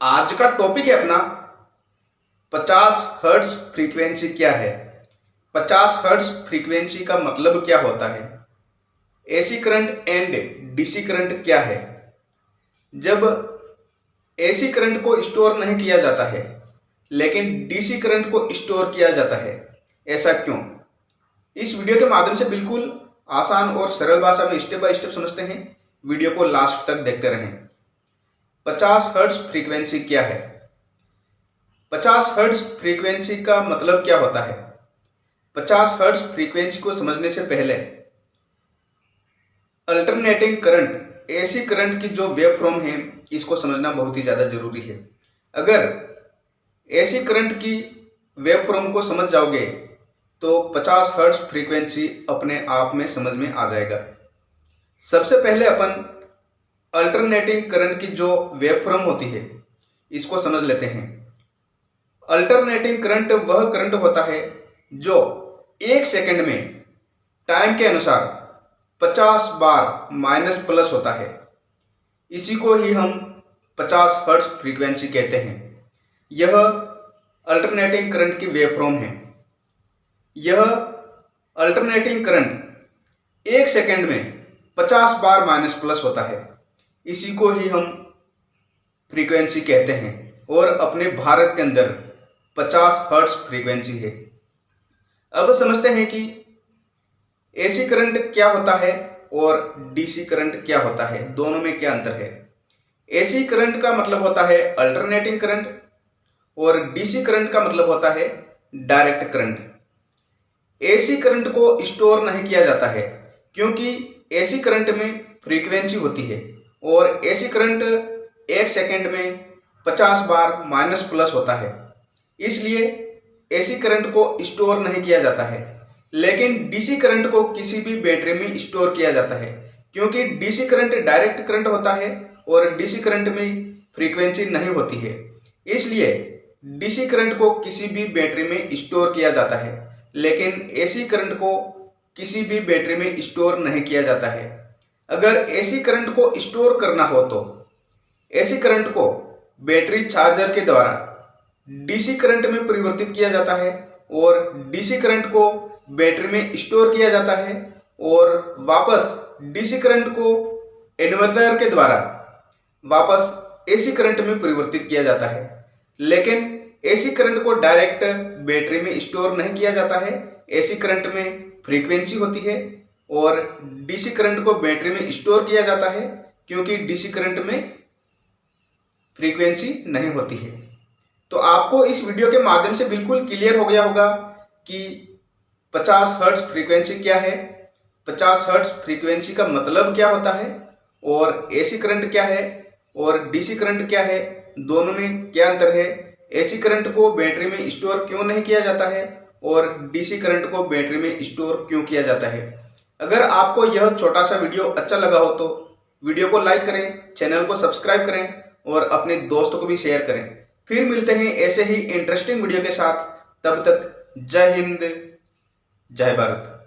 आज का टॉपिक है अपना 50 हर्ट्ज फ्रीक्वेंसी क्या है। 50 हर्ट्ज फ्रीक्वेंसी का मतलब क्या होता है, AC current and DC current क्या है। जब एसी करंट को स्टोर नहीं किया जाता है लेकिन डीसी करंट को स्टोर किया जाता है, ऐसा क्यों? इस वीडियो के माध्यम से बिल्कुल आसान और सरल भाषा में स्टेप बाय स्टेप समझते हैं। वीडियो को लास्ट तक देखते रहें। 50 हर्ट्ज फ्रीक्वेंसी क्या है? 50 हर्ट्ज फ्रीक्वेंसी का मतलब क्या होता है? 50 हर्ट्ज फ्रीक्वेंसी को समझने से पहले अल्टरनेटिंग करंट, एसी करंट की जो वेव फॉर्म है, इसको समझना बहुत ही ज़्यादा जरूरी है। अगर एसी करंट की वेव फॉर्म को समझ जाओगे तो 50 हर्ट्ज फ्रीक्वेंसी अपने आप में समझ में आ जाएगा। सबसे पहले अपन अल्टरनेटिंग करंट की जो वेव फॉर्म होती है इसको समझ लेते हैं। अल्टरनेटिंग करंट वह करंट होता है जो एक सेकंड में टाइम के अनुसार 50 बार माइनस प्लस होता है। इसी को ही हम 50 हर्ट्ज फ्रीक्वेंसी कहते हैं। यह अल्टरनेटिंग करंट की वेव फॉर्म है। यह अल्टरनेटिंग करंट एक सेकंड में 50 बार माइनस प्लस होता है। इसी को ही हम फ्रीक्वेंसी कहते हैं और अपने भारत के अंदर 50 हर्ट्ज फ्रीक्वेंसी है। अब समझते हैं कि एसी करंट क्या होता है और डीसी करंट क्या होता है, दोनों में क्या अंतर है। एसी करंट का मतलब होता है अल्टरनेटिंग करंट और डीसी करंट का मतलब होता है डायरेक्ट करंट। एसी करंट को स्टोर नहीं किया जाता है क्योंकि एसी करंट में फ्रीक्वेंसी होती है और एसी करंट एक सेकंड में 50 बार माइनस प्लस होता है। इसलिए एसी करंट को स्टोर नहीं किया जाता है। लेकिन डीसी करंट को किसी भी बैटरी में स्टोर किया जाता है क्योंकि डीसी करंट डायरेक्ट करंट होता है और डीसी करंट में फ्रीक्वेंसी नहीं होती है। इसलिए डीसी करंट को किसी भी बैटरी में स्टोर किया जाता है लेकिन एसी करंट को किसी भी बैटरी में स्टोर नहीं किया जाता है। अगर एसी करंट को स्टोर करना हो तो एसी करंट को बैटरी चार्जर के द्वारा डीसी करंट में परिवर्तित किया जाता है और डीसी करंट को बैटरी में स्टोर किया जाता है और वापस डीसी करंट को इन्वर्टर के द्वारा वापस एसी करंट में परिवर्तित किया जाता है। लेकिन एसी करंट को डायरेक्ट बैटरी में स्टोर नहीं किया जाता है। एसी करंट में फ्रीक्वेंसी होती है और डीसी करंट को बैटरी में स्टोर किया जाता है क्योंकि डीसी करंट में फ्रीक्वेंसी नहीं होती है। तो आपको इस वीडियो के माध्यम से बिल्कुल क्लियर हो गया होगा कि 50 हर्ट्ज फ्रीक्वेंसी क्या है, 50 हर्ट्ज फ्रीक्वेंसी का मतलब क्या होता है और एसी करंट क्या है और डीसी करंट क्या है, दोनों में क्या अंतर है। एसी करंट को बैटरी में स्टोर क्यों नहीं किया जाता है और डीसी करंट को बैटरी में स्टोर क्यों किया जाता है। अगर आपको यह छोटा सा वीडियो अच्छा लगा हो तो वीडियो को लाइक करें, चैनल को सब्सक्राइब करें और अपने दोस्तों को भी शेयर करें। फिर मिलते हैं ऐसे ही इंटरेस्टिंग वीडियो के साथ। तब तक जय हिंद, जय भारत।